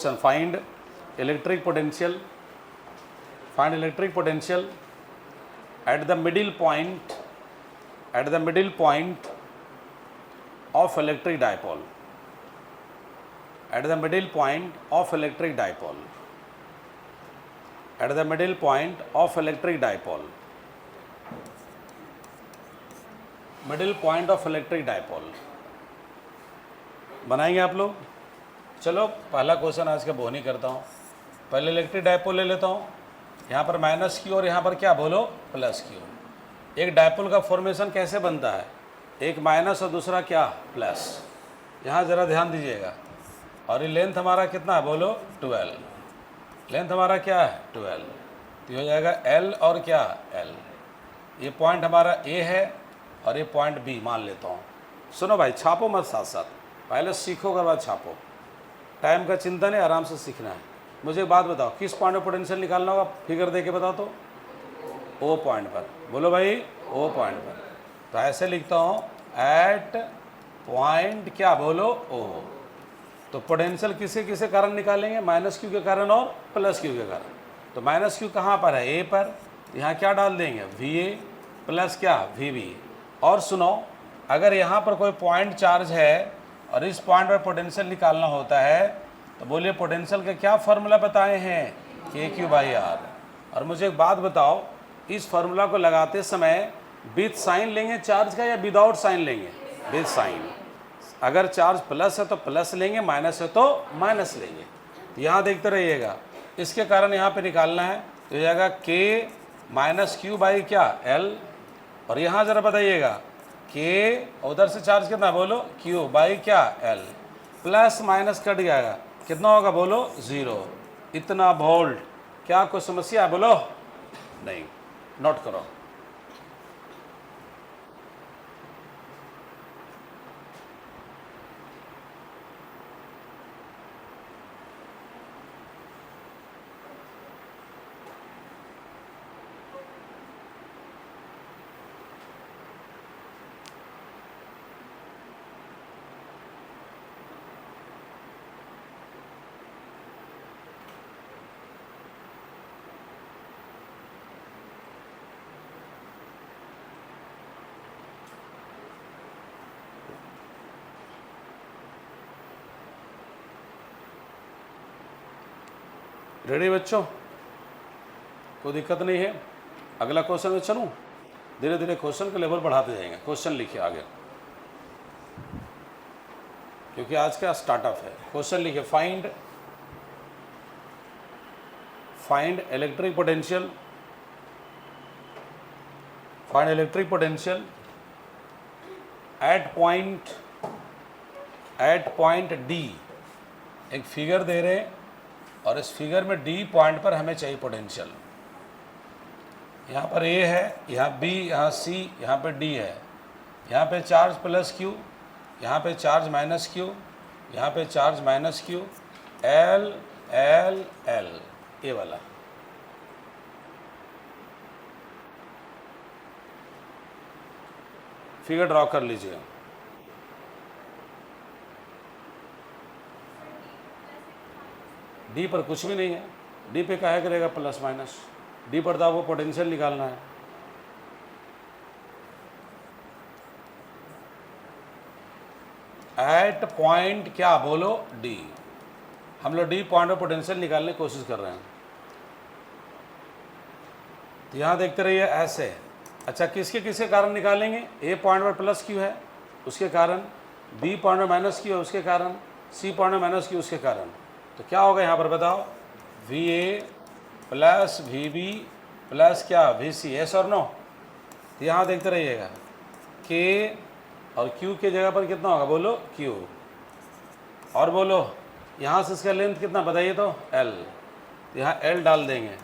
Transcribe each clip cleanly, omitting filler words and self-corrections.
find electric potential at the middle point of electric dipole बनाएंगे आप लोग। चलो पहला क्वेश्चन आज का बोनी करता हूँ। पहले इलेक्ट्रिक डायपोल ले लेता हूँ। यहाँ पर माइनस क्यू और यहाँ पर क्या बोलो प्लस क्यू। एक डायपोल का फॉर्मेशन कैसे बनता है, एक माइनस और दूसरा क्या प्लस। यहाँ ज़रा ध्यान दीजिएगा। और ये लेंथ हमारा कितना है बोलो 12। लेंथ हमारा क्या है 12, तो हो जाएगा L और क्या L। ये पॉइंट हमारा A है और ये पॉइंट B मान लेता हूँ। सुनो भाई, छापो मत साथ साथ, पहले सीखो के बाद छापो। टाइम का चिंता नहीं, आराम से सीखना है। मुझे एक बात बताओ, किस पॉइंट पर पोटेंशियल निकालना होगा, फिगर दे के बताओ तो। ओ पॉइंट पर, बोलो भाई ओ पॉइंट पर। तो ऐसे लिखता हूँ एट पॉइंट क्या बोलो ओ। तो पोटेंशियल किसे किसे कारण निकालेंगे, माइनस क्यू के कारण और प्लस क्यू के कारण। तो माइनस क्यू कहाँ पर है, ए पर। यहाँ क्या डाल देंगे वी ए प्लस क्या वी बी। और सुनो, अगर यहाँ पर कोई पॉइंट चार्ज है और इस पॉइंट पर पोटेंशियल निकालना होता है, तो बोलिए पोटेंशियल का क्या फार्मूला बताए हैं, के क्यू बाई आर। और मुझे एक बात बताओ, इस फार्मूला को लगाते समय विथ साइन लेंगे चार्ज का या विदाउट साइन लेंगे, विथ साइन। अगर चार्ज प्लस है तो प्लस लेंगे, माइनस है तो माइनस लेंगे। तो यहाँ देखते रहिएगा, इसके कारण यहाँ पे निकालना है। तो हो जाएगा के माइनस क्यू बाई क्या एल। और यहाँ ज़रा बताइएगा के, उधर से चार्ज कितना बोलो क्यू बाई क्या एल। प्लस माइनस कट जाएगा, कितना होगा बोलो 0। इतना वोल्ट। क्या कोई समस्या है बोलो, नहीं। नोट करो। रेडी बच्चों, कोई दिक्कत नहीं है। अगला क्वेश्चन में चलूँ, धीरे धीरे क्वेश्चन का लेवल बढ़ाते जाएंगे। क्वेश्चन लिखिए आगे, क्योंकि आज का स्टार्टअप है। क्वेश्चन लिखिए find electric potential at point D. एक फिगर दे रहे हैं और इस फिगर में डी पॉइंट पर हमें चाहिए पोटेंशियल। यहाँ पर ए है, यहाँ बी, यहाँ सी, यहाँ पे डी है। यहाँ पे चार्ज प्लस क्यू, यहाँ पे चार्ज माइनस क्यू, यहाँ पे charge minus q, L L L, A वाला। फिगर ड्रॉ कर लीजिए। डी पर कुछ भी नहीं है, डी पे क्या करेगा प्लस माइनस। डी पर वो पोटेंशियल निकालना है। एट पॉइंट क्या बोलो डी। हम लोग डी पॉइंट पर पोटेंशियल निकालने की कोशिश कर रहे हैं। तो यहाँ देखते रहिए ऐसे। अच्छा, किसके किसके कारण निकालेंगे, ए पॉइंट पर प्लस क्यू है उसके कारण, बी पॉइंट पर माइनस क्यू है उसके कारण, सी पॉइंट पर माइनस क्यू उसके कारण। तो क्या होगा यहाँ पर बताओ, V A plus V B plus क्या वी सी, एस और नो। तो यहाँ देखते रहिएगा के और क्यू के जगह पर कितना होगा बोलो क्यू। और बोलो यहाँ से इसका लेंथ कितना बताइए तो एल। यहाँ एल डाल देंगे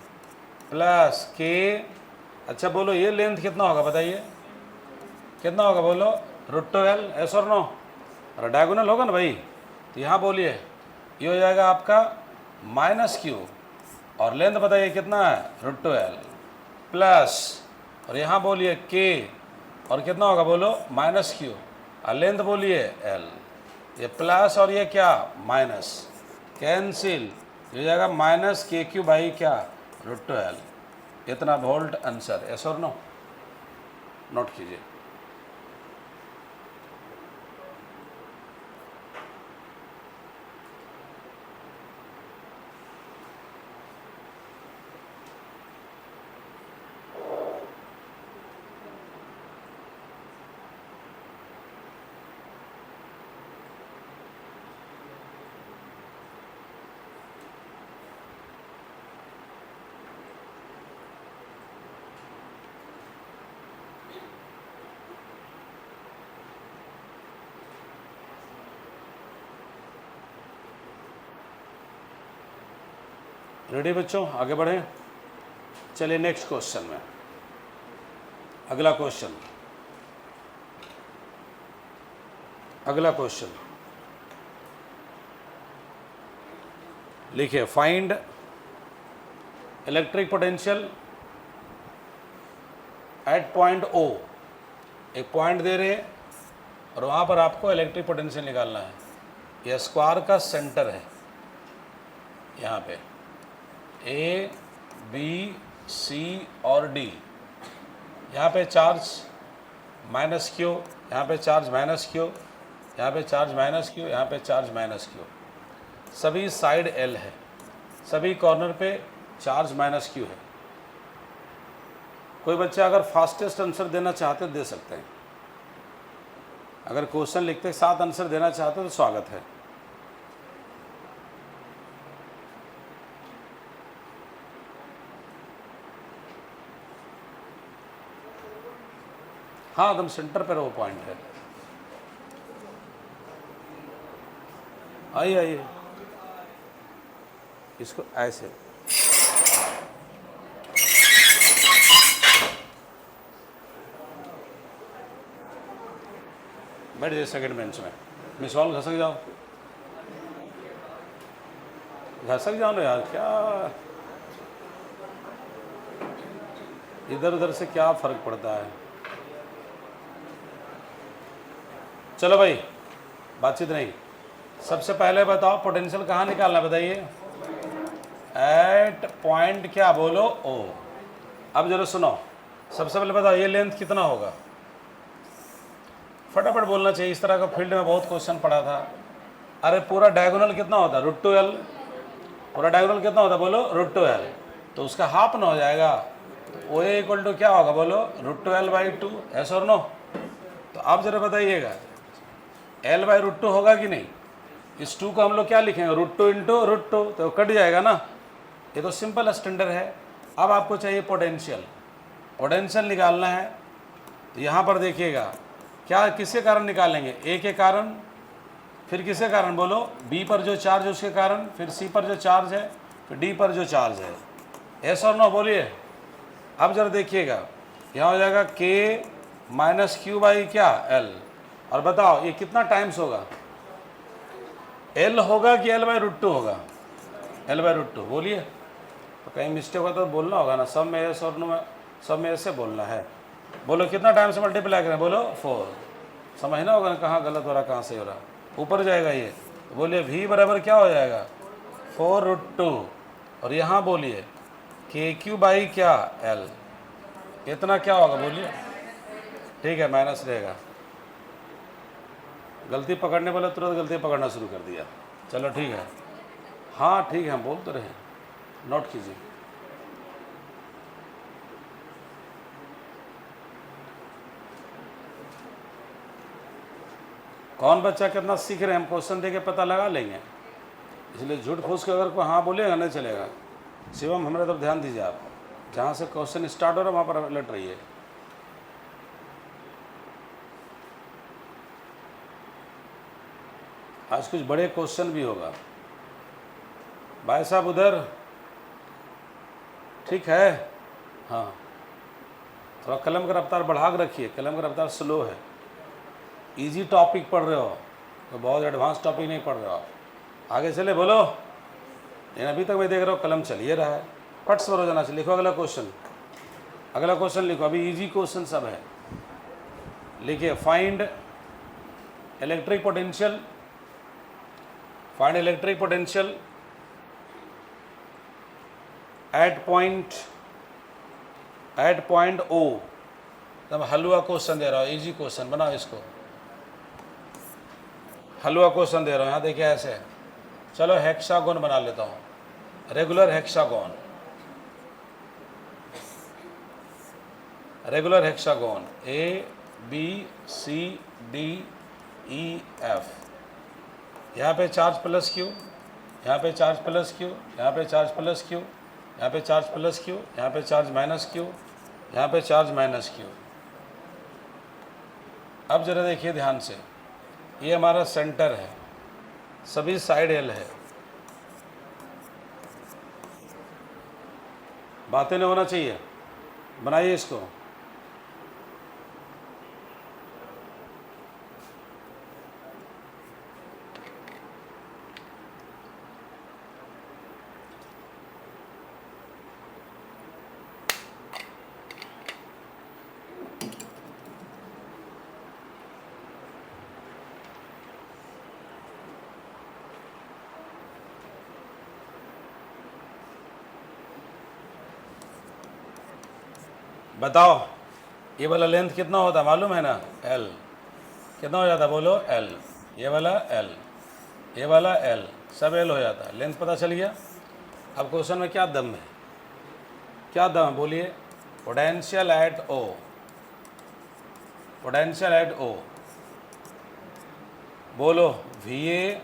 प्लस के। अच्छा बोलो ये लेंथ कितना होगा बताइए, कितना होगा बोलो √2L, एस और नो। और डायगोनल होगा ना भाई। तो यहाँ बोलिए ये हो जाएगा आपका माइनस क्यू और लेंथ बताइए कितना है √2L प्लस, और यहाँ बोलिए के और कितना होगा बोलो माइनस क्यू और लेंथ बोलिए L। ये प्लस और ये क्या माइनस। कैंसिल, ये हो जाएगा माइनस के क्यू बाई क्या √2L, इतना वोल्ट आंसर। यस और नो, नोट कीजिए। रेडी बच्चों, आगे बढ़ें। चलिए नेक्स्ट क्वेश्चन में, अगला क्वेश्चन, अगला क्वेश्चन लिखिए, find electric potential at point O। एक पॉइंट दे रहे हैं और वहाँ पर आपको इलेक्ट्रिक पोटेंशियल निकालना है। यह स्क्वायर का सेंटर है, यहाँ पे A, B, C और D। यहाँ पे चार्ज माइनस Q, यहाँ पे चार्ज माइनस Q, यहाँ पे चार्ज माइनस Q, यहाँ पे चार्ज माइनस Q। सभी साइड L है, सभी कॉर्नर पे चार्ज माइनस Q है। कोई बच्चा अगर फास्टेस्ट आंसर देना चाहते दे सकते हैं, अगर क्वेश्चन लिखते साथ आंसर देना चाहते तो स्वागत है। हाँ, एकदम सेंटर पर वो पॉइंट है। आइए आइए, इसको ऐसे बैठ जाइए सेकंड बेंच में। मिस हॉल घसक जाओ, घसक जाओ ना यार, क्या इधर उधर से क्या फर्क पड़ता है। चलो भाई, बातचीत नहीं। सबसे पहले बताओ पोटेंशियल कहाँ निकालना, बताइए। एट पॉइंट क्या बोलो O। अब जरा सुनो, सबसे पहले बताओ ये लेंथ कितना होगा, फटाफट बोलना चाहिए। इस तरह का फील्ड में बहुत क्वेश्चन पढ़ा था। अरे पूरा डायगोनल कितना होता है, √2L। पूरा डायगोनल कितना होता है बोलो, √2L। तो उसका हाफ ना हो जाएगा, तो OA इक्वल टू क्या होगा बोलो, √2L/2। ऐसा और नो। तो आप जरा बताइएगा L/√2 होगा कि नहीं। इस 2 को हम लोग क्या लिखेंगे, √2 इंटू √2, तो कट जाएगा ना। ये तो सिंपल स्टैंडर्ड है। अब आपको चाहिए पोटेंशियल, पोटेंशियल निकालना है। तो यहाँ पर देखिएगा क्या किसके कारण निकालेंगे, A के कारण, फिर किसके कारण बोलो, B पर जो चार्ज है उसके कारण, फिर C पर जो चार्ज है, फिर D पर जो चार्ज है। ऐसा और नो बोलिए। अब जरा देखिएगा, यहाँ हो जाएगा K - Q बाई क्या L। और बताओ ये कितना टाइम्स होगा, L होगा कि L/√2 होगा, L/√2। बोलिए, तो कहीं मिस्टेक होगा तो बोलना होगा ना, सब में एस और नो में, सब में ऐसे बोलना है। बोलो कितना टाइम से मल्टीप्लाई करें, बोलो 4। समझना होगा ना कहाँ गलत हो रहा कहाँ सही हो रहा। ऊपर जाएगा ये, तो बोलिए V बराबर क्या हो जाएगा 4√2। और यहाँ बोलिए KQ बाई क्या L, इतना क्या होगा बोलिए। ठीक है, माइनस रहेगा। गलती पकड़ने वाले तुरंत गलती पकड़ना शुरू कर दिया। चलो ठीक है, हाँ ठीक है, हम बोल तो रहे, नोट कीजिए। कौन बच्चा कितना सीख रहे हैं, हम क्वेश्चन देके पता लगा लेंगे, इसलिए झूठ फूस के अगर कोई हाँ बोलेगा नहीं चलेगा। शिवम हमारे तरफ ध्यान दीजिए, आप जहाँ से क्वेश्चन स्टार्ट हो रहा है वहाँ पर अलर्ट रहिए। आज कुछ बड़े क्वेश्चन भी होगा। भाई साहब उधर ठीक है, हाँ थोड़ा कलम का रफ्तार बढ़ा के रखिए, कलम का रफ्तार स्लो है। इजी टॉपिक पढ़ रहे हो तो बहुत एडवांस टॉपिक नहीं पढ़ रहे हो आप। आगे चले बोलो, लेकिन अभी तक मैं देख रहा हूँ कलम चल ये रहा है, फट से हो जाना चाहिए। लिखो अगला क्वेश्चन, अगला क्वेश्चन लिखो, अभी इजी क्वेश्चन सब है। लिखिए find electric potential, find electric potential at point O, तब हलवा क्वेश्चन दे रहा हूँ, इजी क्वेश्चन बनाओ इसको, हलवा क्वेश्चन दे रहा हूँ। यहाँ देखिए ऐसे, चलो हेक्सागोन बना लेता हूँ, regular hexagon, regular hexagon A B C D E F, यहाँ पे चार्ज प्लस क्यू, यहाँ पे चार्ज प्लस क्यू, यहाँ पे चार्ज प्लस क्यू, यहाँ पे चार्ज प्लस क्यू, यहाँ पे चार्ज माइनस क्यू, यहाँ पे चार्ज माइनस क्यू। अब जरा देखिए ध्यान से, ये हमारा सेंटर है, सभी साइड एल है, बातें नहीं होना चाहिए, बनाइए इसको। बताओ ये वाला लेंथ कितना होता मालूम है ना, एल कितना हो जाता बोलो, एल, ये वाला एल, ये वाला एल, सब एल हो जाता है, लेंथ पता चल गया। अब क्वेश्चन में क्या दम है, क्या दम है बोलिए, potential at O, potential at O, बोलो V A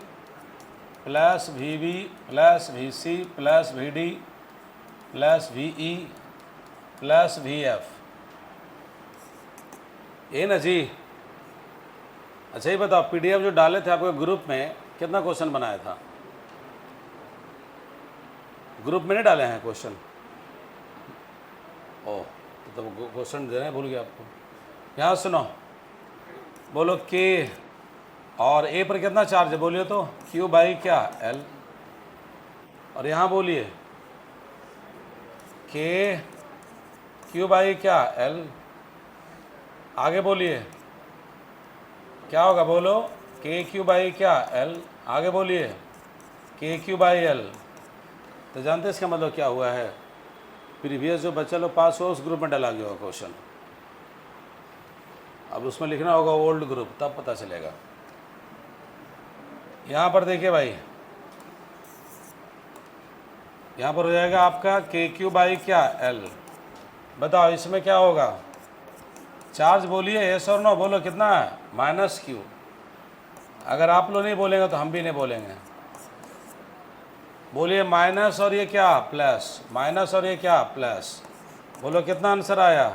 plus V B plus V C plus V D plus V E plus V F, ये ना जी। अच्छा ये बताओ, पीडीएफ जो डाले थे आपके ग्रुप में, कितना क्वेश्चन बनाया था? ग्रुप में नहीं डाले हैं क्वेश्चन? ओह तो क्वेश्चन दे रहे हैं, भूल गया आपको। यहाँ सुनो, बोलो के और ए पर कितना चार्ज है बोलिए तो, क्यू बाई क्या एल, और यहाँ बोलिए के क्यू बाई क्या एल, आगे बोलिए क्या होगा बोलो, के क्यू बाई क्या एल, आगे बोलिए के क्यू बाई एल। तो जानते इसका मतलब क्या हुआ है, प्रीवियस जो बच्चा लोग पास हो उस ग्रुप में डाला गया होगा क्वेश्चन, अब उसमें लिखना होगा ओल्ड ग्रुप, तब पता चलेगा। यहाँ पर देखिए भाई, यहाँ पर हो जाएगा आपका के क्यू बाई क्या एल, बताओ इसमें क्या होगा, चार्ज बोलिए एस और नो, बोलो कितना है माइनस क्यू, अगर आप लोग नहीं बोलेंगे तो हम भी नहीं बोलेंगे, बोलिए माइनस और ये क्या प्लस, माइनस और ये क्या प्लस, बोलो कितना आंसर आया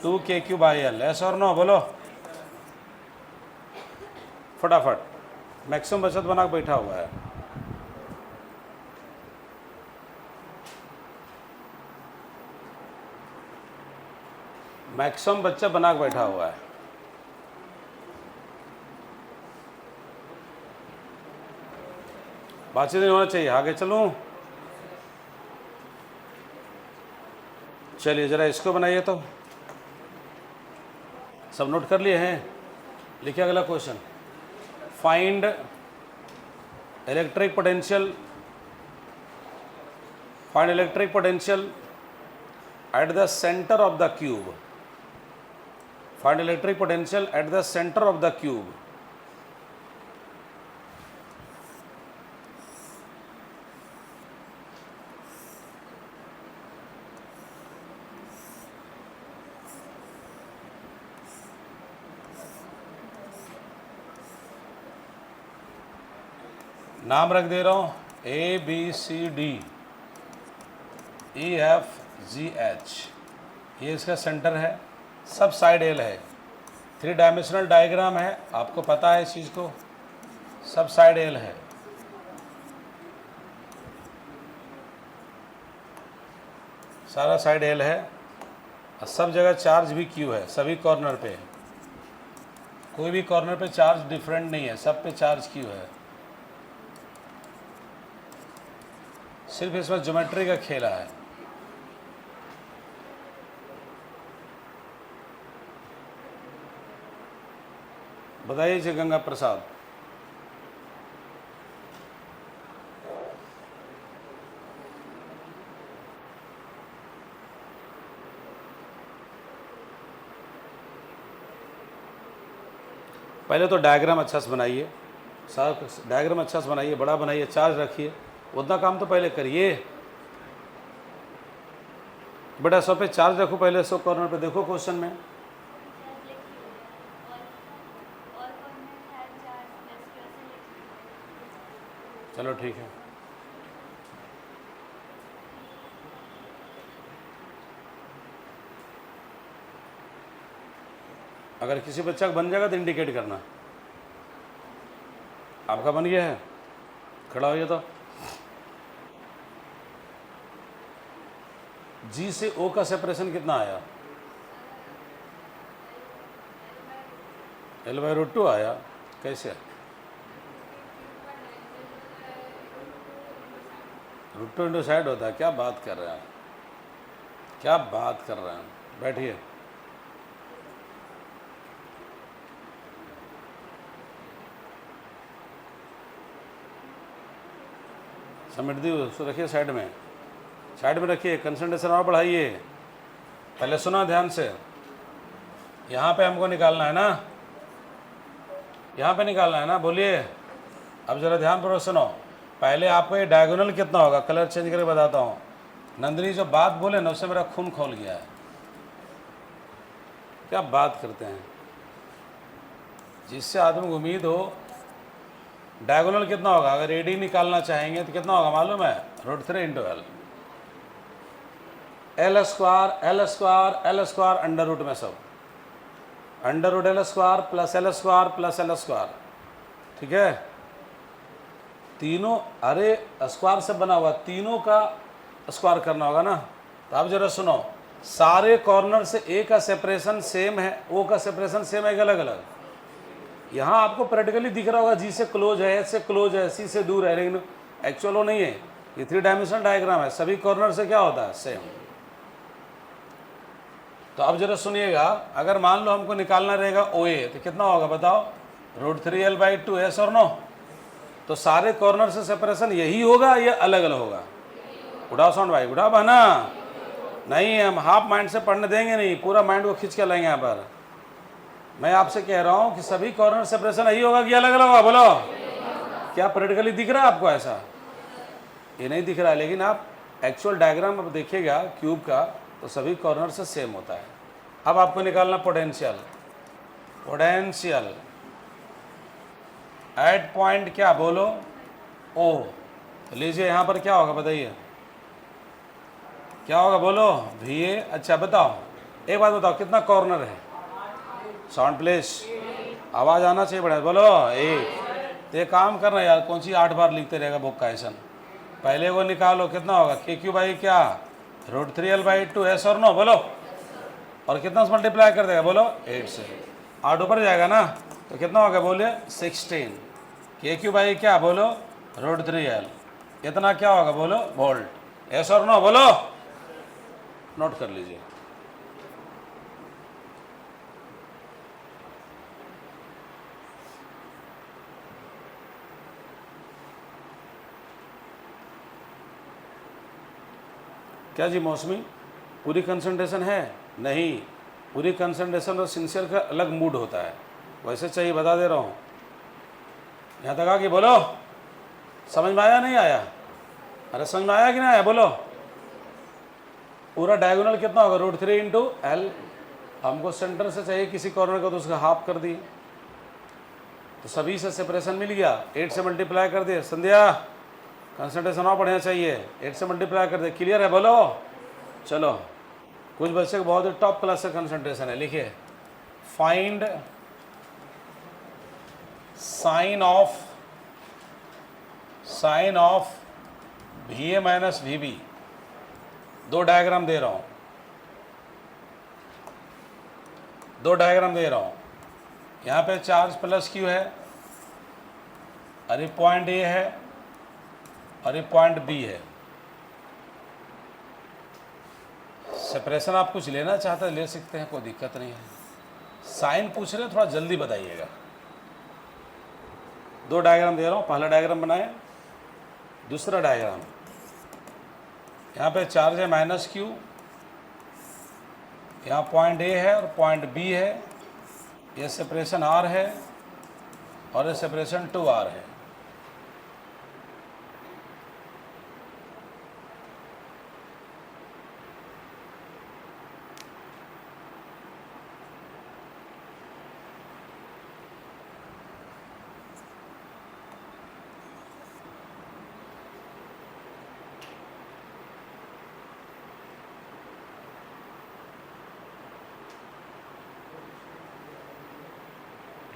2 के क्यू बाई एल, एस और नो बोलो फटाफट, मैक्सिमम बचत बना के बैठा हुआ है। मैक्सिमम बच्चा बना के बैठा हुआ है। बातचीत नहीं होना चाहिए, आगे चलूं, चलिए जरा इसको बनाइए तो, सब नोट कर लिए हैं, लिखिए अगला question, find electric potential, find electric potential at the centre of the cube, find electric potential at the center of the cube, नाम रख दे रहा हूँ A B C D E F G H, ये इसका सेंटर है, सब side L है, 3 डायमेंशनल डायग्राम है, आपको पता है इस चीज़ को, सब साइड एल है। सारा साइड एल है और सब जगह चार्ज भी क्यू है, सभी कॉर्नर पे, कोई भी कॉर्नर पे चार्ज डिफरेंट नहीं है, सब पे चार्ज क्यू है, सिर्फ इसमें ज्योमेट्री का खेला है। बताइए जी गंगा प्रसाद, पहले तो डायग्राम अच्छा से बनाइए, सारा डायग्राम अच्छा से बनाइए, बड़ा बनाइए, चार्ज रखिए, उतना काम तो पहले करिए। बेटा 100 पे चार्ज रखो, पहले 100 कॉर्नर पे देखो क्वेश्चन में। चलो ठीक है। अगर किसी बच्चा का बन जाएगा तो इंडिकेट करना। आपका बन गया है, खड़ा होइए तो। जी से ओ का सेपरेशन कितना आया? L/√2 आया। कैसे? √2 इंटू साइड होता है। क्या बात कर रहे हैं, क्या बात कर रहे हैं। बैठिए। समेट दी उसको, रखिए साइड में, साइड में रखिए, कंसंट्रेशन और बढ़ाइए। पहले सुना ध्यान से, यहाँ पे हमको निकालना है ना, यहाँ पे निकालना है ना, बोलिए। अब जरा ध्यानपूर्वक सुनो। पहले आपको ये डायगोनल कितना होगा, कलर चेंज करके बताता हूँ। नंदिनी जो बात बोले ना, उससे मेरा खून खोल गया है। क्या बात करते हैं, जिससे आदमी को उम्मीद हो। डायगोनल कितना होगा, अगर एडी निकालना चाहेंगे तो कितना होगा मालूम है? √3 into L. L square under root में सब, अंडर√L² प्लस L² प्लस L²। ठीक है, तीनों, अरे स्क्वायर से बना हुआ, तीनों का स्क्वायर करना होगा ना। तो आप जरा सुनो, सारे कॉर्नर से ए का सेपरेशन सेम है, ओ का सेपरेशन सेम है, अलग अलग। यहाँ आपको प्रैक्टिकली दिख रहा होगा, जी से क्लोज है, एच से क्लोज है, सी से दूर है, लेकिन एक्चुअल वो नहीं है। ये 3 डायमेंशनल डायग्राम है, सभी कॉर्नर से क्या होता है? सेम। तो अब जरा सुनिएगा, अगर मान लो हमको निकालना रहेगा OA, तो कितना होगा बताओ? √3L/2, यस और नो? तो सारे कॉर्नर से सेपरेशन यही होगा या अलग अलग होगा? गुड़ा साउंड भाई, गुड़ा बना नहीं, हम हाफ माइंड से पढ़ने देंगे नहीं, पूरा माइंड को खींच के लाएंगे यहाँ पर। मैं आपसे कह रहा हूँ कि सभी कॉर्नर सेपरेशन यही होगा कि अलग अलग होगा? बोलो, क्या प्रैक्टिकली दिख रहा है आपको ऐसा? ये नहीं दिख रहा है, लेकिन आप एक्चुअल डायग्राम अब देखिएगा क्यूब का, तो सभी कॉर्नर से सेम होता है। अब आपको निकालना पोटेंशियल। पोटेंशियल एट पॉइंट क्या बोलो? ओ। तो लीजिए यहाँ पर क्या होगा बताइए, क्या होगा बोलो? VA। अच्छा बताओ, एक बात बताओ, कितना कॉर्नर है? साउंड प्लीज, आवाज़ आना चाहिए बड़ा, बोलो। एक। तो ये काम करना यार, कौन सी 8 बार लिखते रहेगा बुक का ऐसा। पहले वो निकालो, कितना होगा? KQ/ क्या? √3L/2, एस और नो? बोलो। और कितना से मल्टीप्लाई कर देगा बोलो? 8 से। 8 ऊपर जाएगा ना, तो कितना होगा बोलिए? 16। KQ/ क्या बोलो? √3L। इतना क्या होगा बोलो? वोल्ट। एस और नो? बोलो, नोट कर लीजिए। क्या जी मौसमी, पूरी कंसंट्रेशन है? नहीं, पूरी कंसंट्रेशन और सिंसियर का अलग मूड होता है, वैसे चाहिए, बता दे रहा हूँ। यहाँ तक आ कि बोलो, समझ में आया नहीं आया? अरे समझ में आया कि नहीं आया? बोलो। पूरा डायगोनल कितना होगा? √3 इंटू एल। हमको सेंटर से चाहिए किसी कॉर्नर का, तो उसका हाफ कर दिए, तो सभी से सेपरेशन मिल गया। 8 से मल्टीप्लाई कर दिए। संध्या, कंसंट्रेशन और बढ़िया चाहिए, 8 से मल्टीप्लाई कर दे। क्लियर है? बोलो। चलो, कुछ बच्चे को बहुत ही टॉप क्लास का कंसंट्रेशन है, लिखिए। Find sine of VA minus VB। 2 diagram दे रहा हूँ, 2 डायग्राम दे रहा हूँ। यहाँ पे चार्ज प्लस Q है, और ये पॉइंट A है, और ये पॉइंट B है। सेपरेशन आप कुछ लेना चाहते हैं ले सकते हैं, कोई दिक्कत नहीं है। साइन पूछ रहे हैं, थोड़ा जल्दी बताइएगा। 2 डायग्राम दे रहा हूँ, पहला डायग्राम बनाए, दूसरा डायग्राम। यहाँ पे चार्ज है -Q, यहाँ पॉइंट A है और पॉइंट B है, ये सेपरेशन R है, और ये सेपरेशन 2r है।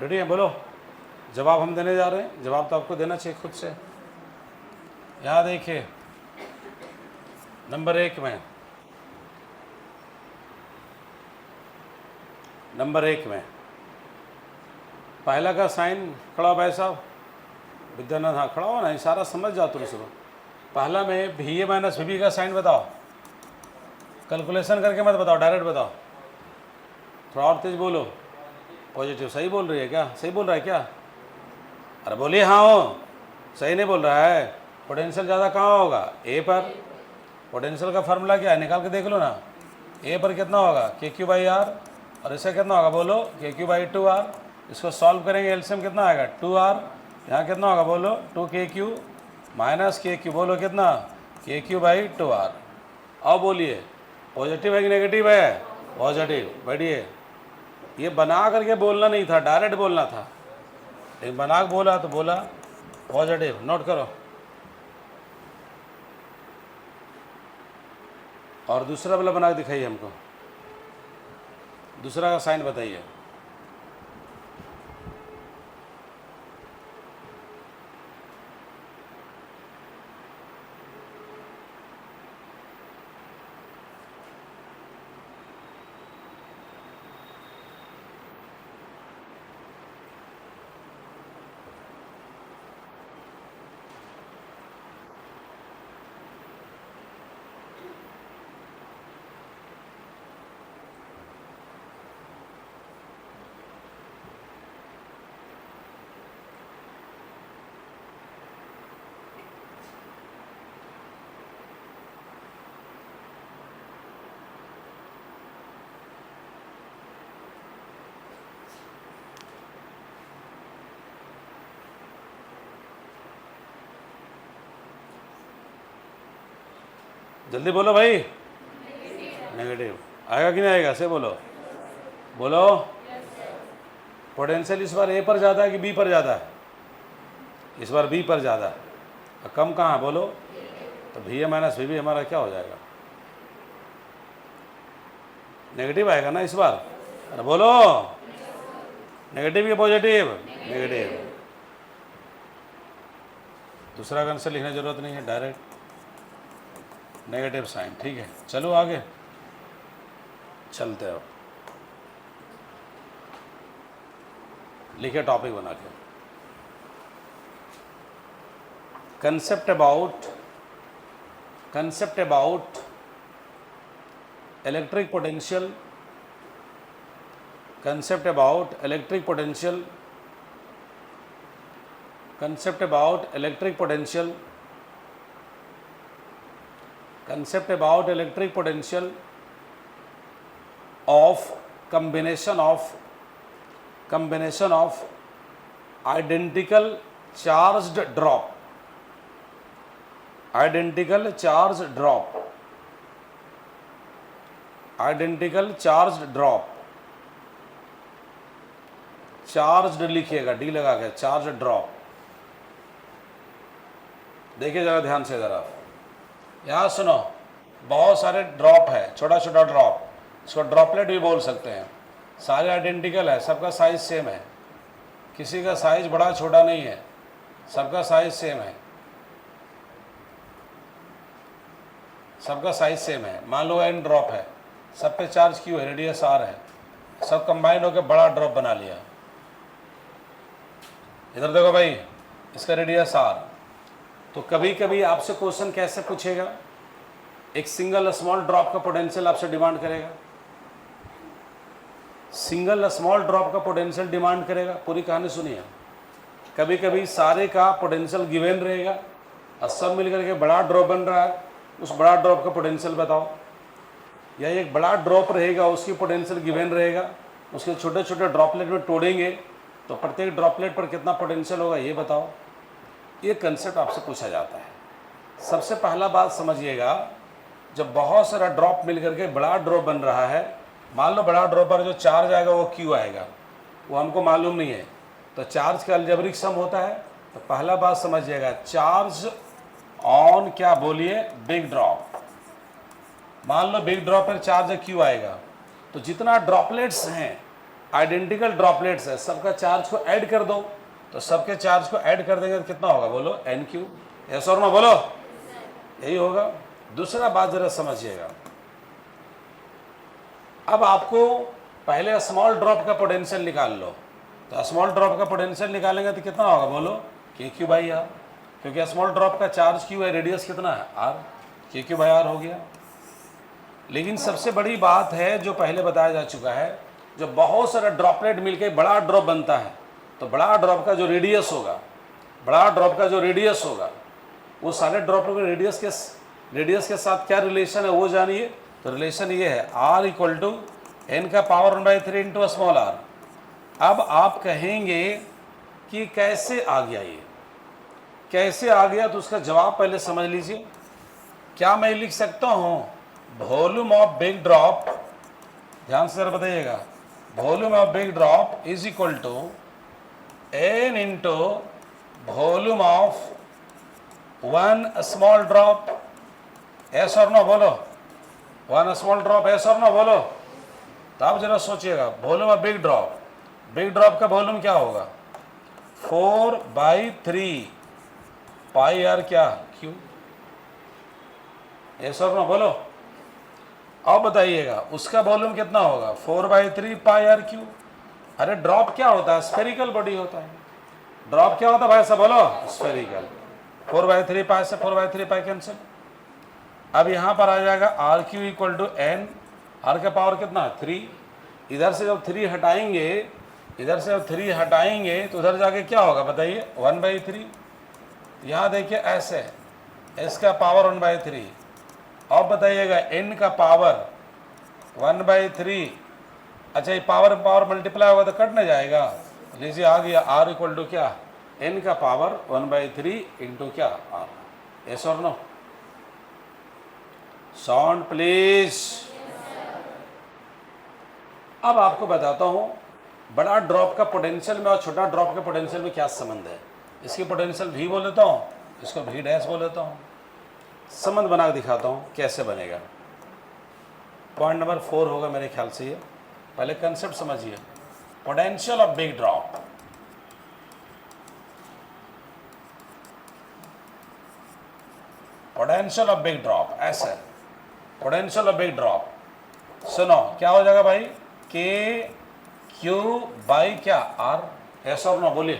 रेडी है? बोलो, जवाब हम देने जा रहे हैं। जवाब तो आपको देना चाहिए खुद से। यहाँ देखिए, नंबर 1 में, पहला का साइन खड़ा हो भाई साहब, विद्यानंद, हाँ खड़ा हो ना, इशारा समझ जाओ तुम सुनो। पहला में भी ए माइनस वी बी का साइन बताओ, कैलकुलेशन करके मत बताओ, डायरेक्ट बताओ। थोड़ा और तेज बोलो। पॉजिटिव सही बोल रही है क्या? सही बोल रहा है क्या? अरे बोलिए हाँ हो। सही नहीं बोल रहा है। पोटेंशियल ज़्यादा कहाँ होगा? ए पर। पोटेंशियल का फार्मूला क्या है? निकाल के देख लो ना। ए पर कितना होगा? के क्यू बाई आर, और इससे कितना होगा? बोलो, के क्यू बाई 2r। इसको सॉल्व करेंगे, एलसीएम कितना आएगा? 2r। यहाँ कितना होगा? बोलो, 2kq माइनस kq, बोलो कितना? kq by 2r। अब बोलिए, पॉजिटिव है कि नेगेटिव है? पॉजिटिव। बढ़िए, ये बना करके बोलना नहीं था, डायरेक्ट बोलना था, लेकिन बना के बोला तो बोला पॉजिटिव। नोट करो। और दूसरा वाला बना के दिखाइए हमको, दूसरा का साइन बताइए। जल्दी बोलो भाई। नेगेटिव आएगा कि नहीं आएगा? से बोलो, बोलो। पोटेंशियल इस बार ए पर ज़्यादा है कि बी पर ज़्यादा है? इस बार बी पर ज़्यादा है। और कम कहाँ है? बोलो। तो V A minus V B हमारा क्या हो जाएगा? नेगेटिव आएगा ना इस बार। अरे बोलो, नेगेटिव या पॉजिटिव? नेगेटिव। दूसरा आंसर लिखने की जरूरत नहीं है, डायरेक्ट नेगेटिव साइन। ठीक है, चलो आगे चलते हो। लिखे टॉपिक बना के, concept about electric potential, concept about electric potential, concept about electric potential, concept about electric potential of combination of identical charged drop, identical charged drop, charge लिखिएगा, डी लगा के, चार्ज ड्रॉप। देखिए जरा ध्यान से, जरा यहाँ सुनो। बहुत सारे ड्रॉप है, छोटा छोटा ड्रॉप, इसको ड्रॉपलेट भी बोल सकते हैं। सारे आइडेंटिकल है, सबका साइज सेम है, किसी का साइज बड़ा छोटा नहीं है, सबका साइज सेम है, सबका साइज सेम है। मान लो एन ड्रॉप है, सब पे चार्ज क्यू है, रेडियस आर है, सब कंबाइंड होकर बड़ा ड्रॉप बना लिया। इधर देखो भाई, इसका रेडियस आर। तो कभी कभी आपसे क्वेश्चन कैसे पूछेगा, एक सिंगल स्मॉल ड्रॉप का पोटेंशियल आपसे डिमांड करेगा, सिंगल स्मॉल ड्रॉप का पोटेंशियल डिमांड करेगा। पूरी कहानी सुनिए। कभी कभी सारे का पोटेंशियल गिवन रहेगा और सब मिलकर के बड़ा ड्रॉप बन रहा है, उस बड़ा ड्रॉप का पोटेंशियल बताओ। या एक बड़ा ड्रॉप रहेगा, उसकी पोटेंशियल गिवन रहेगा, उसके छोटे छोटे ड्रॉपलेट में तोड़ेंगे तो प्रत्येक ड्रॉपलेट पर कितना पोटेंशियल होगा ये बताओ। ये कंसेप्ट आपसे पूछा जाता है। सबसे पहला बात समझिएगा, जब बहुत सारा ड्रॉप मिल करके बड़ा ड्रॉप बन रहा है, मान लो बड़ा ड्रॉप पर जो चार्ज आएगा वो क्यू आएगा, वो हमको मालूम नहीं है, तो चार्ज का अलजेब्रिक सम होता है। तो पहला बात समझिएगा, चार्ज ऑन क्या बोलिए, बिग ड्रॉप। मान लो बिग ड्रॉप पर चार्ज क्यू आएगा, तो जितना ड्रॉपलेट्स हैं, आइडेंटिकल ड्रॉपलेट्स है, सबका चार्ज को ऐड कर दो। तो सबके चार्ज को ऐड कर देंगे तो कितना होगा बोलो, एन क्यू। यस और नो बोलो, यही होगा। दूसरा बात जरा समझिएगा, अब आपको पहले स्मॉल ड्रॉप का पोटेंशियल निकाल लो। तो स्मॉल ड्रॉप का पोटेंशियल निकालेंगे तो कितना होगा बोलो, के क्यू बाई आर, क्योंकि स्मॉल ड्रॉप का चार्ज क्यू है, रेडियस कितना है आर, के क्यू बाई आर हो गया। लेकिन सबसे बड़ी बात है जो पहले बताया जा चुका है, जब बहुत सारा ड्रॉपलेट मिलके बड़ा ड्रॉप बनता है, तो बड़ा ड्रॉप का जो रेडियस होगा, बड़ा ड्रॉप का जो रेडियस होगा, वो सारे ड्रॉपलेट के रेडियस के साथ क्या रिलेशन है वो जानिए। तो रिलेशन ये है, आर इक्वल टू एन का पावर 1/3 इंटू स्मॉल आर। अब आप कहेंगे कि कैसे आ गया, ये कैसे आ गया, तो उसका जवाब पहले समझ लीजिए। क्या मैं लिख सकता हूँ, वॉल्यूम ऑफ बिग ड्रॉप, ध्यान से जरा बताइएगा, volume of big drop is equal to N into volume of one small drop. Yes और नो बोलो, वन स्मॉल ड्रॉप, एस और नो बोलो। तो आप जरा सोचिएगा, volume of big drop, big drop का वॉल्यूम क्या होगा, 4/3 पाई आर क्या क्यू। एस और नो बोलो। अब बताइएगा उसका वॉल्यूम कितना होगा, 4/3 पाई आर क्यू। अरे ड्रॉप क्या होता है, स्फेरिकल बॉडी होता है। ड्रॉप क्या होता है भाई साहब बोलो, स्फेरिकल। 4/3 पाई से 4/3 पाई कैंसिल। अब यहाँ पर आ जाएगा R cube equal to N, R का पावर कितना है 3। इधर से जब 3 हटाएंगे, इधर से जब 3 हटाएंगे तो उधर जाके क्या होगा बताइए, 1/3। यहाँ देखिए ऐसे, एस का पावर 1/3। अब बताइएगा एन का पावर 1/3। अच्छा, ये पावर पावर मल्टीप्लाई होगा तो कट नहीं जाएगा। लीजिए आ गया आर इक्वल टू क्या, एन का पावर 1/3 इंटू क्या आर। यस और नो, साउंड प्लीज। अब आपको बताता हूं बड़ा ड्रॉप का पोटेंशियल में और छोटा ड्रॉप के पोटेंशियल में क्या संबंध है। इसकी पोटेंशियल भी बोल देता हूं, इसको भी डैश बोल देता हूं, संबंध बना के दिखाता हूं कैसे बनेगा। पॉइंट नंबर 4 होगा मेरे ख्याल से ये। पहले कंसेप्ट समझिए, potential of big drop. Potential of big drop ऐसे, पोटेंशियल ऑफ बिग ड्रॉप सुनो क्या हो जाएगा भाई, के क्यू बाई क्या आर। ऐसा और ना बोलिए,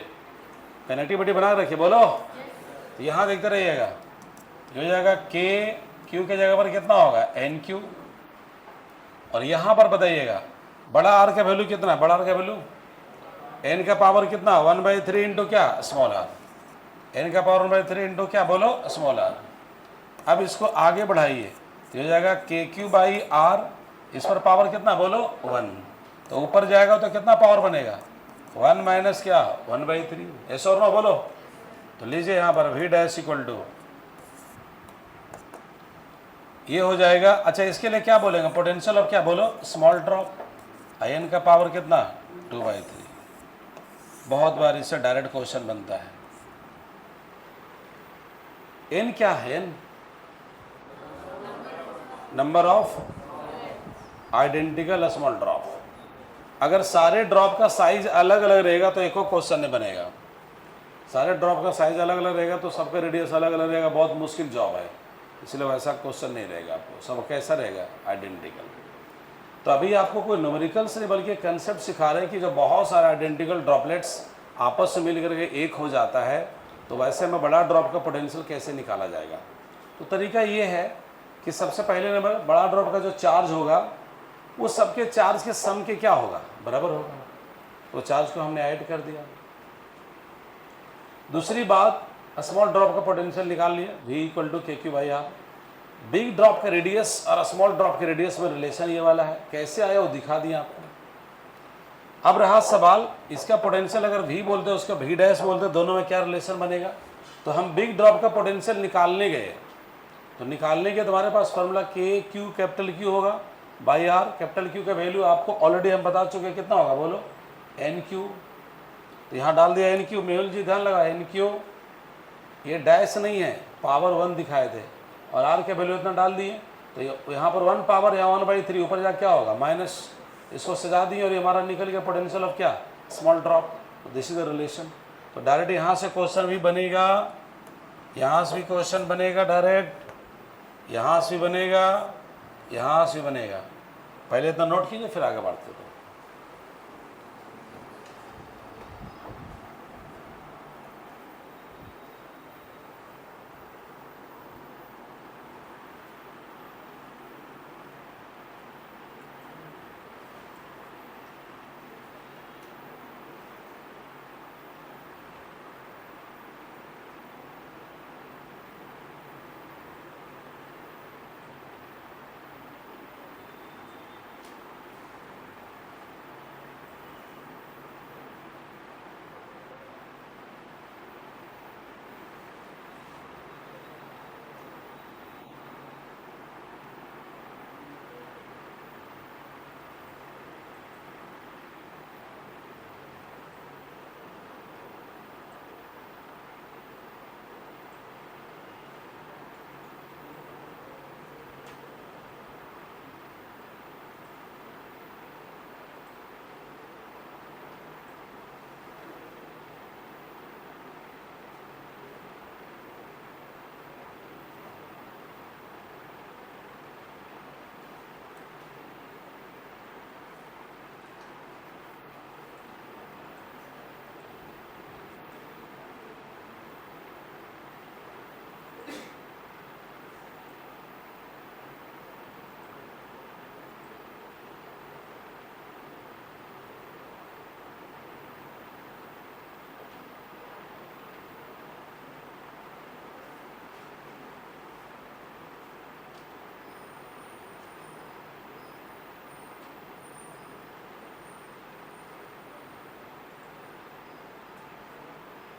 कनेक्टिविटी बना रखिए बोलो। तो यहाँ देखते रहिएगा, जो जाएगा के क्यू के जगह पर कितना होगा एन क्यू। और यहाँ पर बताइएगा बड़ा आर का वैल्यू कितना है, बड़ा आर का वैल्यू एन का पावर कितना 1/3 इंटू क्या स्मॉल आर। एन का पावर 1/3 इंटू क्या बोलो स्मॉल आर। अब इसको आगे बढ़ाइए, हो जाएगा के क्यू बाई आर, इस पर पावर कितना बोलो 1। तो ऊपर जाएगा तो कितना पावर बनेगा 1 माइनस क्या 1/3। ऐसा और ना बोलो। तो लीजिए यहाँ पर वी डैश इक्वल टू ये हो जाएगा। अच्छा, इसके लिए क्या बोलेंगे, पोटेंशियल ऑफ क्या बोलो स्मॉल ड्रॉप। आयन का पावर कितना 2/3। बहुत बार इससे डायरेक्ट क्वेश्चन बनता है। एन क्या है, N number of identical small drop. अगर सारे ड्रॉप का साइज अलग अलग रहेगा तो एक क्वेश्चन नहीं बनेगा। सारे ड्रॉप का साइज अलग अलग रहेगा तो सबका रेडियस अलग अलग रहेगा, बहुत मुश्किल जॉब है, इसलिए वैसा क्वेश्चन नहीं रहेगा आपको। सब कैसा रहेगा आइडेंटिकल। तो अभी आपको कोई न्यूमेरिकल्स नहीं बल्कि कंसेप्ट सिखा रहे हैं कि जब बहुत सारे आइडेंटिकल ड्रॉपलेट्स आपस में मिल करके एक हो जाता है तो वैसे में बड़ा ड्रॉप का पोटेंशियल कैसे निकाला जाएगा। तो तरीका ये है कि सबसे पहले नंबर बड़ा ड्रॉप का जो चार्ज होगा वो सबके चार्ज के सम के क्या होगा बराबर होगा, तो चार्ज को हमने ऐड कर दिया। दूसरी बात, स्मॉल ड्रॉप का पोटेंशियल निकाल लिया, v equal to K Q by R. Big drop का रेडियस और स्मॉल ड्रॉप के रेडियस में रिलेशन ये वाला है, कैसे आया वो दिखा दिया आपको। अब रहा सवाल, इसका पोटेंशियल अगर V बोलते हैं, उसका V डैश बोलते हैं, दोनों में क्या रिलेशन बनेगा। तो हम बिग ड्रॉप का पोटेंशियल निकालने गए, तो निकालने के तुम्हारे पास फॉर्मूला के क्यू कैपिटल Q होगा बाई आर। कैपिटल Q का वैल्यू आपको ऑलरेडी हम बता चुके हैं, कितना होगा बोलो, एन क्यू। तो यहाँ डाल दिया एन क्यू। मेहुल जी ध्यान लगा, एन क्यू ये डैश नहीं है, पावर 1 दिखाए थे, और आर के वैल्यू इतना डाल दिए। तो यहाँ पर 1 पावर, यहाँ 1/3, ऊपर जा क्या होगा माइनस, इसको सजा दिए और ये हमारा निकल गया पोटेंशियल ऑफ क्या, small drop. This is the relation. तो डायरेक्ट यहाँ से क्वेश्चन भी बनेगा, यहाँ से भी क्वेश्चन बनेगा डायरेक्ट, यहाँ से भी बनेगा, यहाँ से भी बनेगा। पहले इतना नोट कीजिए, फिर आगे बढ़ते। तो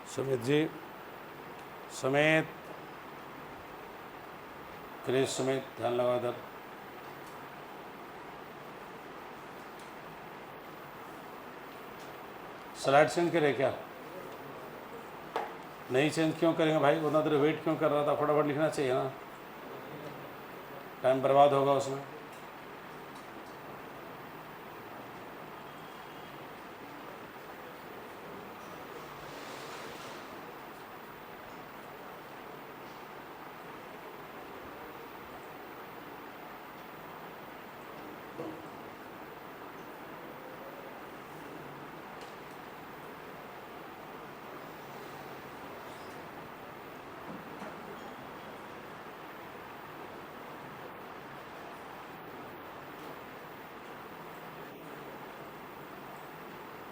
सुमित जी, सुमित, क्रिश, सुमित ध्यान लगाओ इधर। स्लाइड चेंज करे क्या, नहीं चेंज क्यों करेंगे भाई, उतना देर वेट क्यों कर रहा था, फटाफट लिखना चाहिए ना, टाइम बर्बाद होगा उसमें।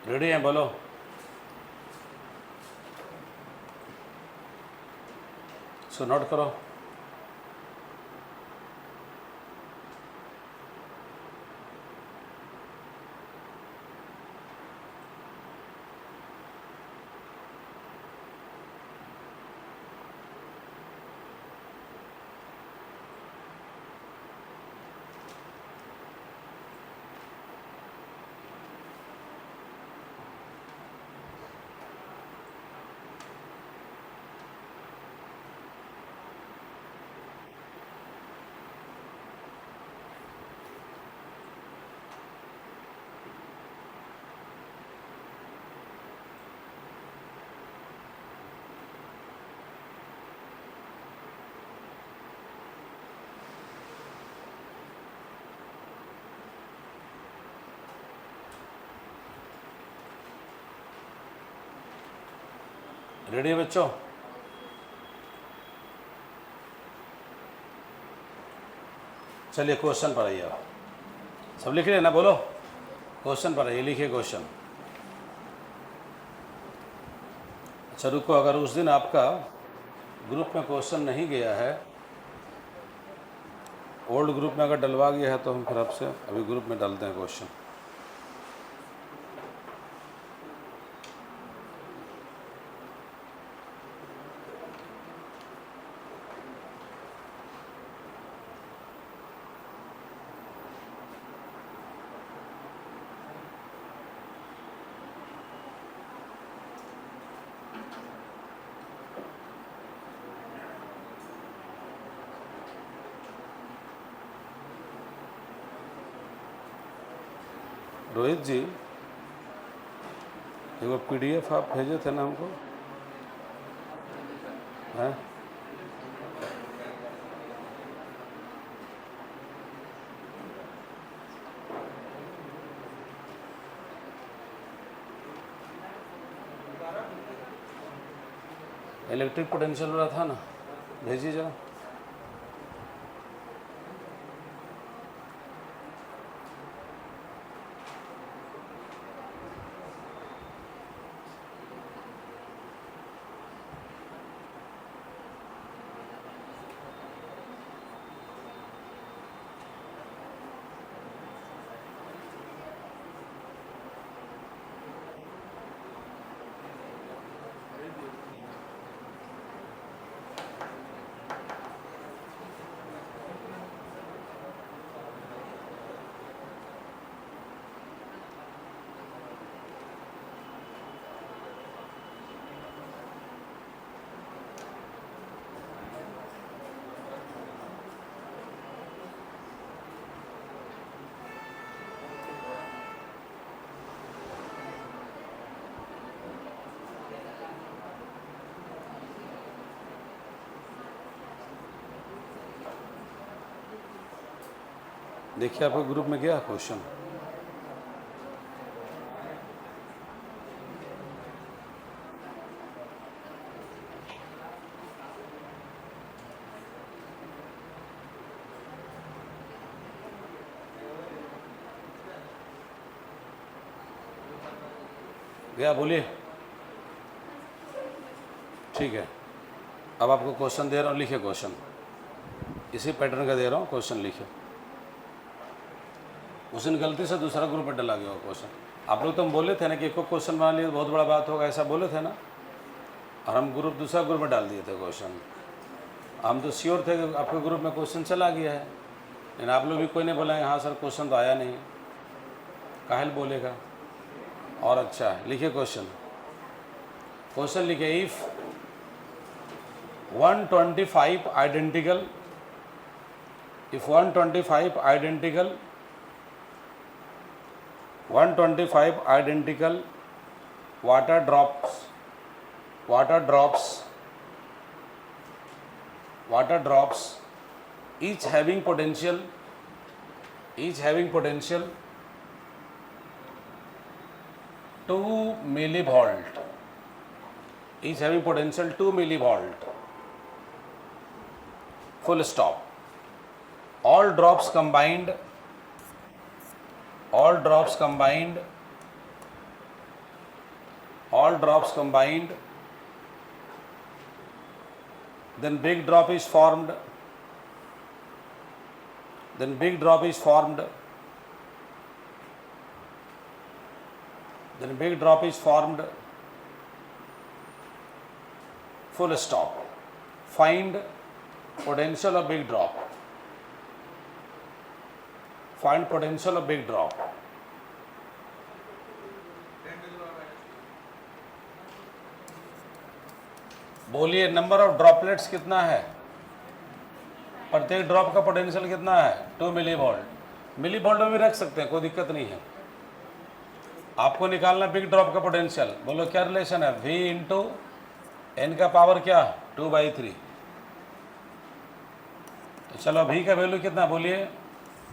रेडी हैं, बोलो। सो नोट करो। रेडी है बच्चों, चलिए क्वेश्चन पर आइए। आप सब लिख रहे हैं ना, बोलो क्वेश्चन पर आइए, लिखिए क्वेश्चन। अच्छा रुको, अगर उस दिन आपका ग्रुप में क्वेश्चन नहीं गया है, ओल्ड ग्रुप में अगर डलवा गया है, तो हम फिर आपसे अभी ग्रुप में डालते हैं क्वेश्चन। रोहित जी, एगो PDF आप भेजे थे ना हमको, हैं? इलेक्ट्रिक पोटेंशियल वाला था ना, भेजिए जरा। देखिए आपके ग्रुप में गया क्वेश्चन। गया, बोलिए। ठीक है, अब आपको क्वेश्चन दे रहा हूँ, लिखिए क्वेश्चन। इसी पैटर्न का दे रहा हूँ, क्वेश्चन लिखिए। उस दिन गलती से दूसरा ग्रुप में डला गया क्वेश्चन। आप लोग तो हम बोले थे ना कि एक को क्वेश्चन बना लिए बहुत बड़ा बात होगा, ऐसा बोले थे ना, और हम दूसरा ग्रुप में डाल दिए थे क्वेश्चन। हम तो श्योर थे कि आपके ग्रुप में क्वेश्चन चला गया है, लेकिन आप लोग भी कोई नहीं बोला हाँ सर क्वेश्चन तो आया नहीं, काहे बोलेगा। और अच्छा लिखिए क्वेश्चन। क्वेश्चन लिखिए, if 125 identical, if 125 identical 125 identical water drops each having potential 2 millivolt, each having potential 2 millivolt, full stop. All drops combined then big drop is formed, full stop. Find potential of big drop. बोलिए, number of droplets कितना है, प्रत्येक drop का potential कितना है, 2 millivolt. Millivolt में भी रख सकते हैं, कोई दिक्कत नहीं है। आपको निकालना बिग ड्रॉप का पोटेंशियल। बोलो क्या रिलेशन है, V इंटू एन का पावर क्या, 2/3। तो चलो V का वैल्यू कितना, बोलिए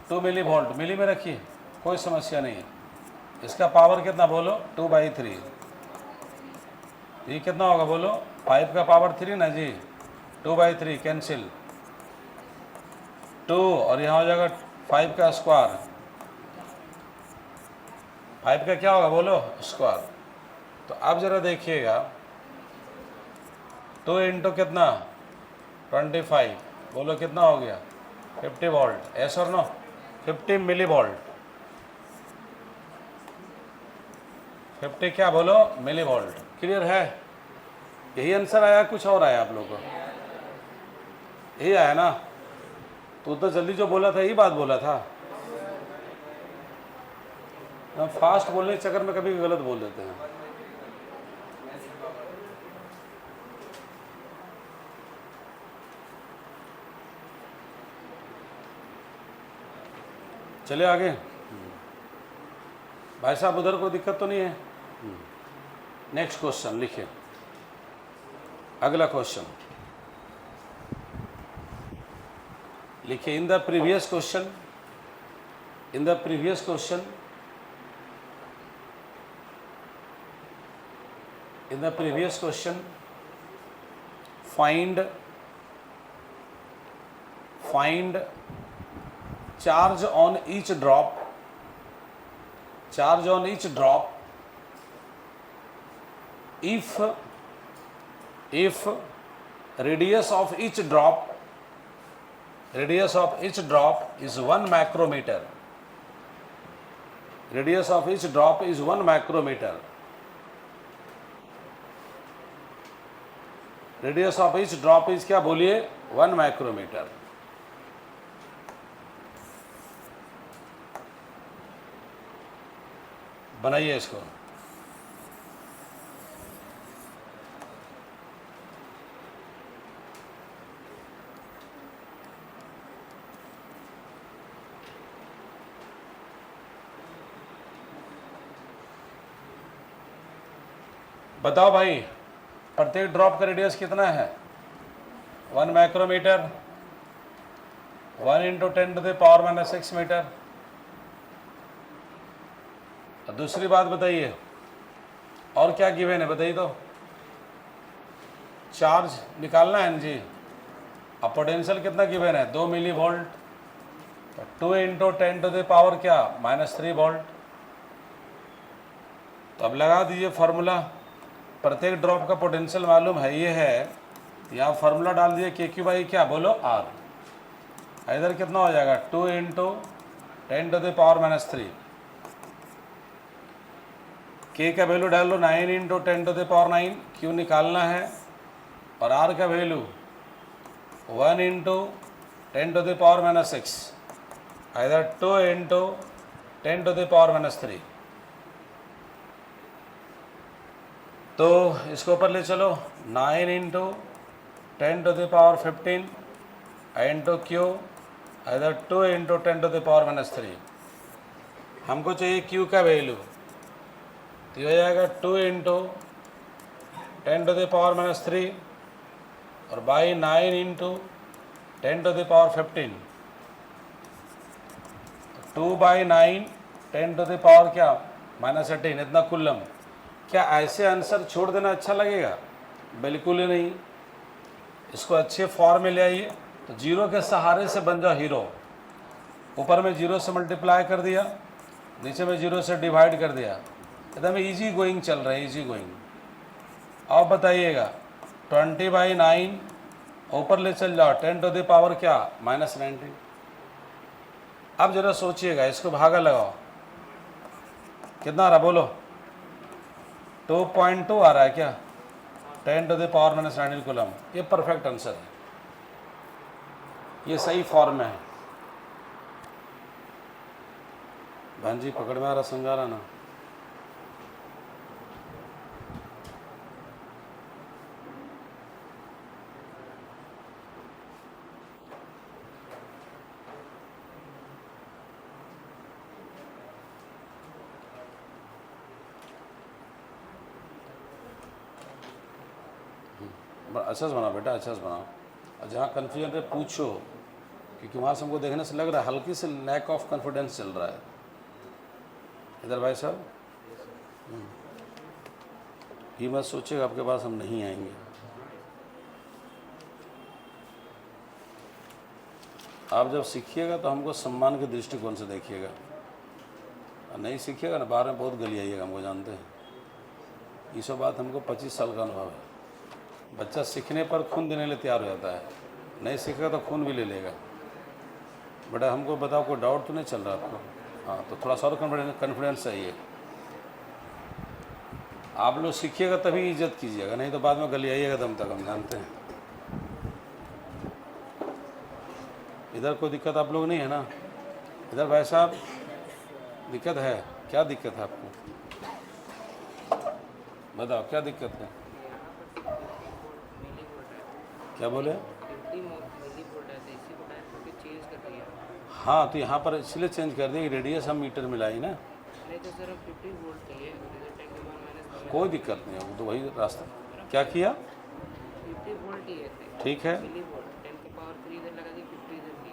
2 मिलीवोल्ट, मिली में रखिए, कोई समस्या नहीं है। इसका पावर कितना, बोलो 2/3। ये कितना होगा, बोलो 5 का पावर 3 ना जी, 2/3 कैंसिल, 2 और यहाँ हो जाएगा 5 का स्क्वायर। 5 का क्या होगा, बोलो स्क्वायर। तो अब ज़रा देखिएगा, 2 इंटू कितना 25, बोलो कितना हो गया 50 वोल्ट, एस और नो, 50 मिली वोल्ट, 50 क्या, बोलो मिली वोल्ट। क्लियर है, यही आंसर आया, कुछ और आया आप लोगों को, यही आया ना। तो जल्दी जो बोला था यही बात बोला था। हम फास्ट बोलने के चक्कर में कभी गलत बोल देते हैं। चलिए आगे। भाई साहब उधर कोई दिक्कत तो नहीं है? नेक्स्ट क्वेश्चन लिखिए, अगला क्वेश्चन लिखिए। In the previous question, in the previous question, in the previous question, find charge on each drop, charge on each drop if radius of each drop is 1 micrometer, radius of each drop is 1 micrometer, radius of each drop is क्या बोलिए? 1 micrometer. बनाइए इसको। बताओ भाई, प्रत्येक drop का radius कितना है? 1 माइक्रोमीटर, 1 × 10⁻⁻⁶ मीटर। दूसरी बात बताइए, और क्या गिवन है बताइए तो? चार्ज निकालना है जी। अब पोटेंशियल कितना गिवन है? 2 मिली वोल्ट, 2 × 10⁻³ क्या? -3 वोल्ट। तो अब लगा दीजिए फार्मूला। प्रत्येक ड्रॉप का पोटेंशियल मालूम है, ये है, यहाँ फार्मूला डाल दिए KQ क्या बोलो? R। इधर कितना हो जाएगा? 2 × 10⁻⁻3। K का वैल्यू डाल लो 9 × 10⁹, Q निकालना है, और R का वैल्यू 1 × 10⁻⁻⁶, इधर 2 × 10⁻⁻3। तो इसको ऊपर ले चलो, 9 × 10⁻15 इंटू Q, इधर 2 × 10⁻⁻3। हमको चाहिए Q का वैल्यू, तो हो जाएगा 2 × 10⁻³ और बाई 9 × 10⁻15, 2/9 10⁻, क्या? -18, इतना कुल्लम। क्या ऐसे आंसर छोड़ देना अच्छा लगेगा? बिल्कुल ही नहीं। इसको अच्छे फॉर्म में ले आइए, तो जीरो के सहारे से बन जाओ हीरो। ऊपर में जीरो से मल्टीप्लाई कर दिया, नीचे में जीरो से डिवाइड कर दिया, एकदम इजी गोइंग चल रहा है, इजी गोइंग। अब बताइएगा 20/9 ऊपर ले चल जाओ, 10⁻, क्या? -19। अब जरा सोचिएगा, इसको भागा लगाओ, कितना आ रहा बोलो? 2.2 आ रहा है क्या? 10⁻⁻⁹ कूलम। ये परफेक्ट आंसर है, ये सही फॉर्म में है। बहन जी पकड़ में आ रहा, समझा रहा ना? अच्छा से बनाओ बेटा, अच्छा से बनाओ। और जहाँ कन्फ्यूजन है पूछो, क्योंकि वहाँ से हमको देखने से लग रहा है हल्की से लैक ऑफ कॉन्फिडेंस चल रहा है। इधर भाई साहब, ये मत सोचिएगा आपके पास हम नहीं आएंगे। आप जब सीखिएगा तो हमको सम्मान के दृष्टिकोण से देखिएगा, और नहीं सीखिएगा ना, बाहर में बहुत गली आइएगा, हमको जानते हैं। ये सब बात हमको 25 साल का अनुभव है। बच्चा सीखने पर खून देने के लिए तैयार हो जाता है, नहीं सीखेगा तो खून भी ले लेगा। बेटा हमको बताओ, कोई डाउट तो नहीं चल रहा आपको? हाँ, तो थोड़ा सा और कॉन्फिडेंस चाहिए। आप लोग सीखिएगा तभी इज्जत कीजिएगा, नहीं तो बाद में गली आइएगा दम तक, हम जानते हैं। इधर कोई दिक्कत आप लोग नहीं है ना? इधर भाई साहब दिक्कत है? क्या दिक्कत है आपको? बताओ क्या दिक्कत है? क्या बोले? हाँ, तो यहाँ पर इसलिए चेंज कर दिए, रेडियस हम मीटर में लाई ना, नहीं तो सर 50 वोल्ट चाहिए, तो 10 के पावर माइनस कोई दिक्कत नहीं है, वो तो वही रास्ता। क्या किया? 50 वोल्ट ही है सर, ठीक है, मिली वोल्ट, 10 के पावर 3 इधर लगा दी, 50 इधर की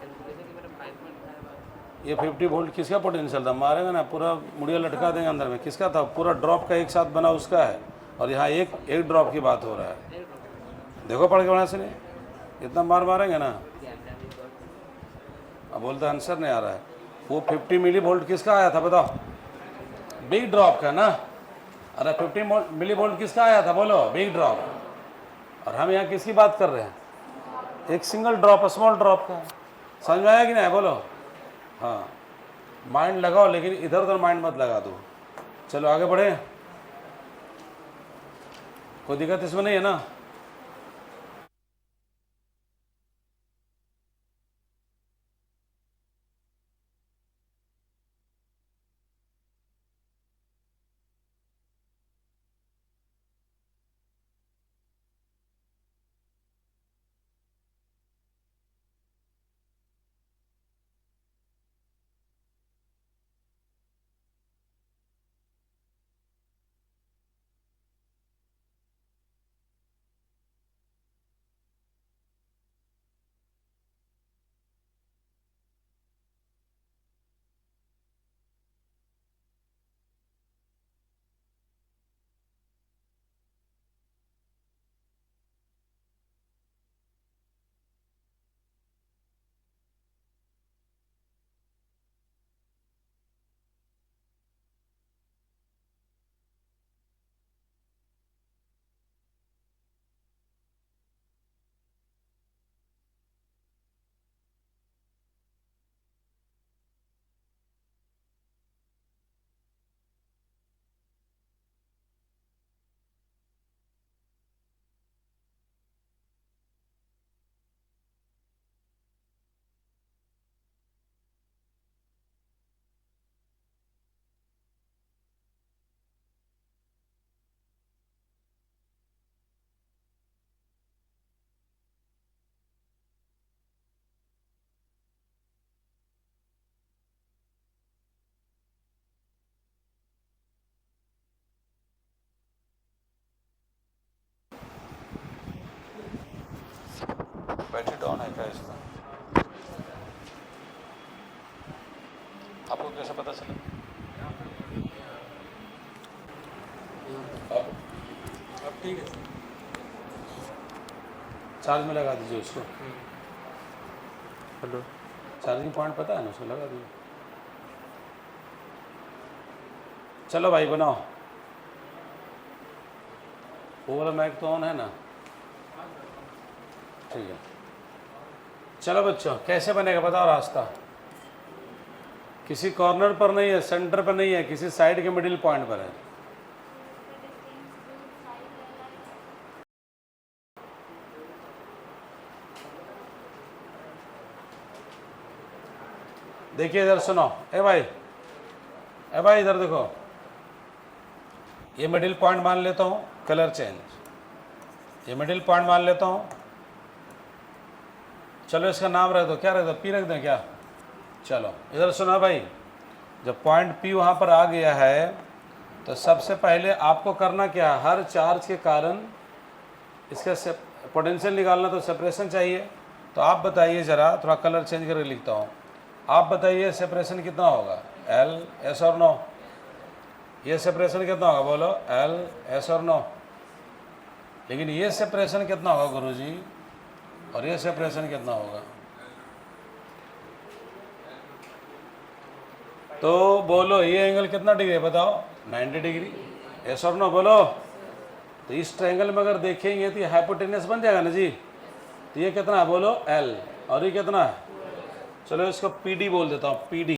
कैलकुलेशन की मेरा 5.5 ये 50 वोल्ट किसका पोटेंशियल था? मारेगा ना पूरा मुड़िया लटका देंगे अंदर में। किसका था? पूरा ड्रॉप का एक साथ बना उसका है, और यहाँ एक एक ड्रॉप की बात हो रहा है। देखो पढ़ के वहाँ से नहीं, इतना मार मारेंगे ना। कैमरा भी बहुत अब बोलते आंसर नहीं आ रहा है। वो 50 मिली वोल्ट किसका आया था बताओ? बिग ड्रॉप का ना। अरे 50 मिली वोल्ट किसका आया था बोलो? Big drop. और हम यहाँ किसकी बात कर रहे हैं? एक सिंगल ड्रॉप, स्मॉल ड्रॉप का। समझ में आया कि नहीं बोलो? हाँ, माइंड लगाओ, लेकिन इधर उधर माइंड मत लगा दो। चलो आगे बढ़े, कोई दिक्कत इसमें नहीं है ना? बैटरी डाउन है क्या इसका? आपको कैसे पता चला? अब ठीक है सर। चार्ज में लगा दीजिए उसको। हेलो, चार्जिंग पॉइंट पता है ना, उसको लगा दीजिए। चलो भाई बनाओ। वो वाला माइक तो ऑन है ना? ठीक है। चलो बच्चों, कैसे बनेगा बताओ रास्ता? किसी कॉर्नर पर नहीं है, सेंटर पर नहीं है, किसी साइड के मिडिल पॉइंट पर है। देखिए इधर सुनो, ए भाई इधर देखो, ये मिडिल पॉइंट मान लेता हूँ, कलर चेंज। ये मिडिल पॉइंट मान लेता हूँ। चलो इसका नाम रख दो, क्या रख दो? पी रख दें क्या? चलो इधर सुनो भाई, जब पॉइंट पी वहाँ पर आ गया है, तो सबसे पहले आपको करना क्या है? हर चार्ज के कारण इसका पोटेंशियल निकालना, तो सेपरेशन चाहिए। तो आप बताइए ज़रा, थोड़ा कलर चेंज करके लिखता हूँ। आप बताइए सेपरेशन कितना होगा? एल, एस और नो। ये सेपरेशन कितना होगा बोलो? एल, एस और नो। लेकिन ये सेपरेशन कितना होगा गुरुजी? और ये सेपरेशन कितना होगा? तो बोलो ये एंगल कितना डिग्री है बताओ? 90 डिग्री। एस और नो बोलो। तो इस ट्रायंगल में अगर देखेंगे तो ये हाइपोटेनस बन जाएगा ना जी। तो ये कितना है बोलो? एल। और ये कितना है? चलो इसको पीडी बोल देता हूँ, पीडी।